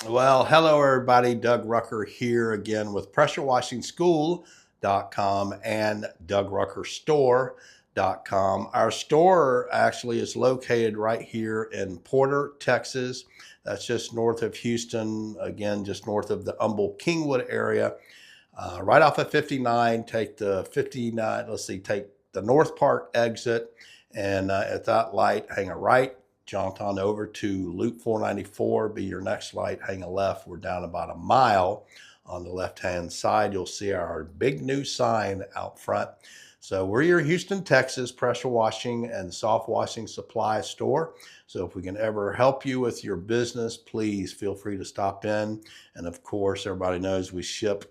Well, hello everybody. Doug Rucker here again with pressurewashingschool.com and DougRuckerStore.com. Our store actually is located right here in Porter, Texas. That's just north of Houston, again, just north of the Humble-Kingwood area. Right off of 59, take the 59, take the North Park exit, and at that light, hang a right, jaunt on over to Loop 494, be your next light, hang a left. We're down about a mile. On the left-hand side, you'll see our big new sign out front. So we're your Houston, Texas pressure washing and soft washing supply store. So if we can ever help you with your business, please feel free to stop in. And of course, everybody knows we ship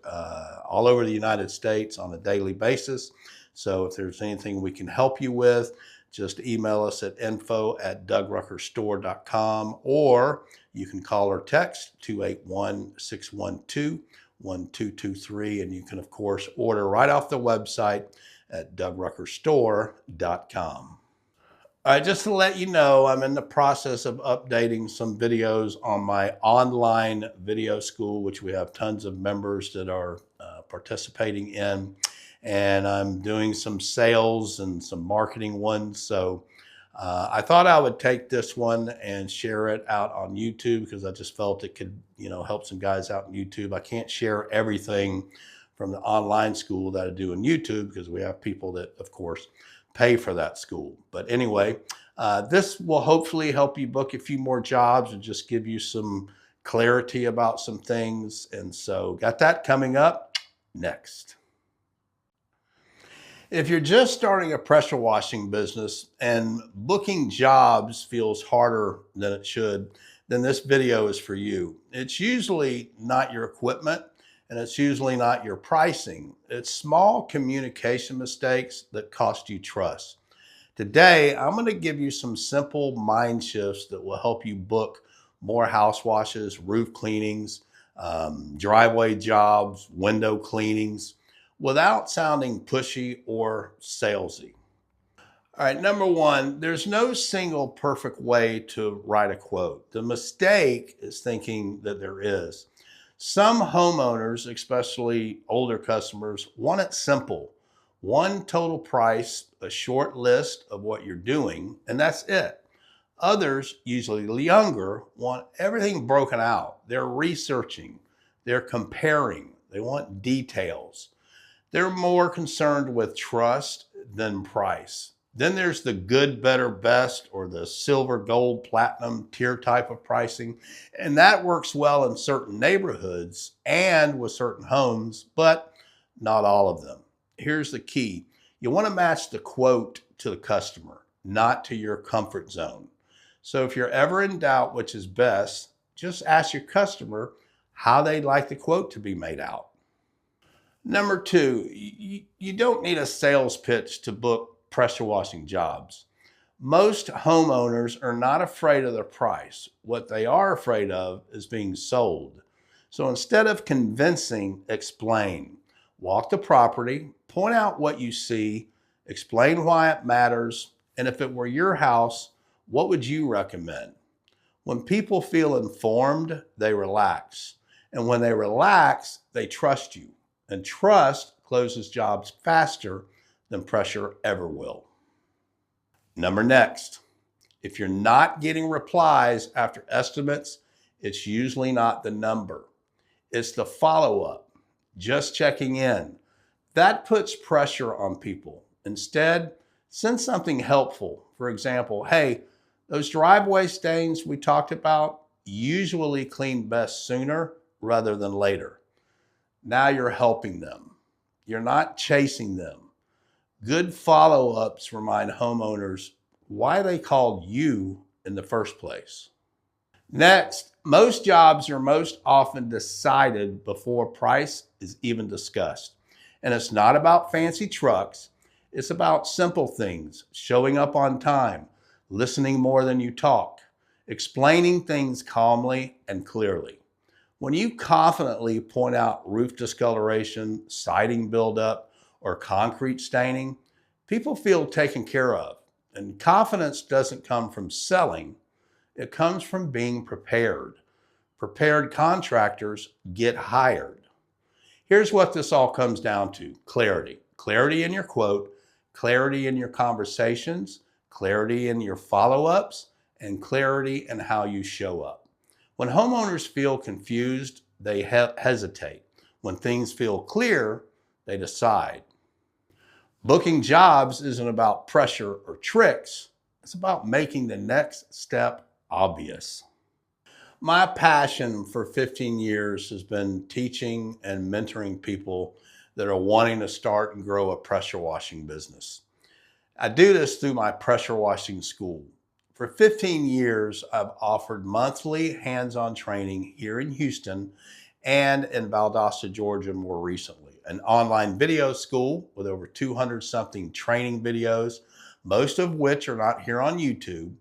all over the United States on a daily basis. So if there's anything we can help you with, just email us at info@DougRuckerStore.com, or you can call or text 281-612-1223. And you can, of course, order right off the website at DougRuckerStore.com. All right, just to let you know, I'm in the process of updating some videos on my online video school, which we have tons of members that are participating in. And I'm doing some sales and some marketing ones. So I thought I would take this one and share it out on YouTube because I just felt it could, help some guys out on YouTube. I can't share everything from the online school that I do on YouTube because we have people that, of course, pay for that school. But anyway, this will hopefully help you book a few more jobs and just give you some clarity about some things. And so got that coming up next. If you're just starting a pressure washing business and booking jobs feels harder than it should, then this video is for you. It's usually not your equipment and it's usually not your pricing. It's small communication mistakes that cost you trust. Today, I'm going to give you some simple mind shifts that will help you book more house washes, roof cleanings, driveway jobs, window cleanings, without sounding pushy or salesy. All right, number one, there's no single perfect way to write a quote. The mistake is thinking that there is. Some homeowners, especially older customers, want it simple. One total price, a short list of what you're doing, and that's it. Others, usually younger, want everything broken out. They're researching, they're comparing, they want details. They're more concerned with trust than price. Then there's the good, better, best, or the silver, gold, platinum tier type of pricing. And that works well in certain neighborhoods and with certain homes, but not all of them. Here's the key. You want to match the quote to the customer, not to your comfort zone. So if you're ever in doubt which is best, just ask your customer how they'd like the quote to be made out. Number two, you don't need a sales pitch to book pressure washing jobs. Most homeowners are not afraid of the price. What they are afraid of is being sold. So instead of convincing, explain. Walk the property, point out what you see, explain why it matters, and if it were your house, what would you recommend? When people feel informed, they relax. And when they relax, they trust you. And trust closes jobs faster than pressure ever will. Number next, if you're not getting replies after estimates, it's usually not the number. It's the follow-up, just checking in. That puts pressure on people. Instead, send something helpful. For example, hey, those driveway stains we talked about usually clean best sooner rather than later. Now you're helping them. You're not chasing them. Good follow-ups remind homeowners why they called you in the first place. Next, most jobs are most often decided before price is even discussed. And it's not about fancy trucks. It's about simple things, showing up on time, listening more than you talk, explaining things calmly and clearly. When you confidently point out roof discoloration, siding buildup, or concrete staining, people feel taken care of. And confidence doesn't come from selling. It comes from being prepared. Prepared contractors get hired. Here's what this all comes down to: clarity. Clarity in your quote, clarity in your conversations, clarity in your follow-ups, and clarity in how you show up. When homeowners feel confused, they hesitate. When things feel clear, they decide. Booking jobs isn't about pressure or tricks. It's about making the next step obvious. My passion for 15 years has been teaching and mentoring people that are wanting to start and grow a pressure washing business. I do this through my pressure washing school. For 15 years, I've offered monthly hands-on training here in Houston and in Valdosta, Georgia more recently. An online video school with over 200 something training videos, most of which are not here on YouTube,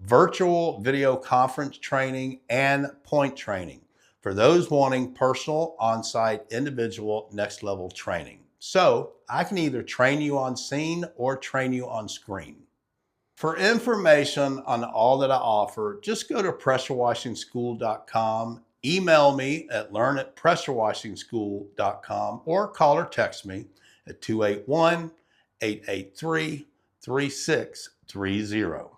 virtual video conference training, and point training for those wanting personal, on-site, individual, next-level training. So I can either train you on scene or train you on screen. For information on all that I offer, just go to pressurewashingschool.com, email me at learn@pressurewashingschool.com, or call or text me at 281-883-3630.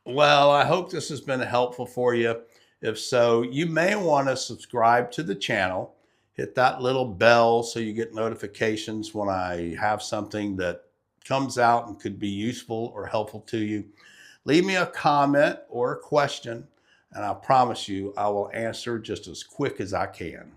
Well, I hope this has been helpful for you. If so, you may want to subscribe to the channel, hit that little bell so you get notifications when I have something that comes out and could be useful or helpful to you. Leave me a comment or a question, and I promise you I will answer just as quick as I can.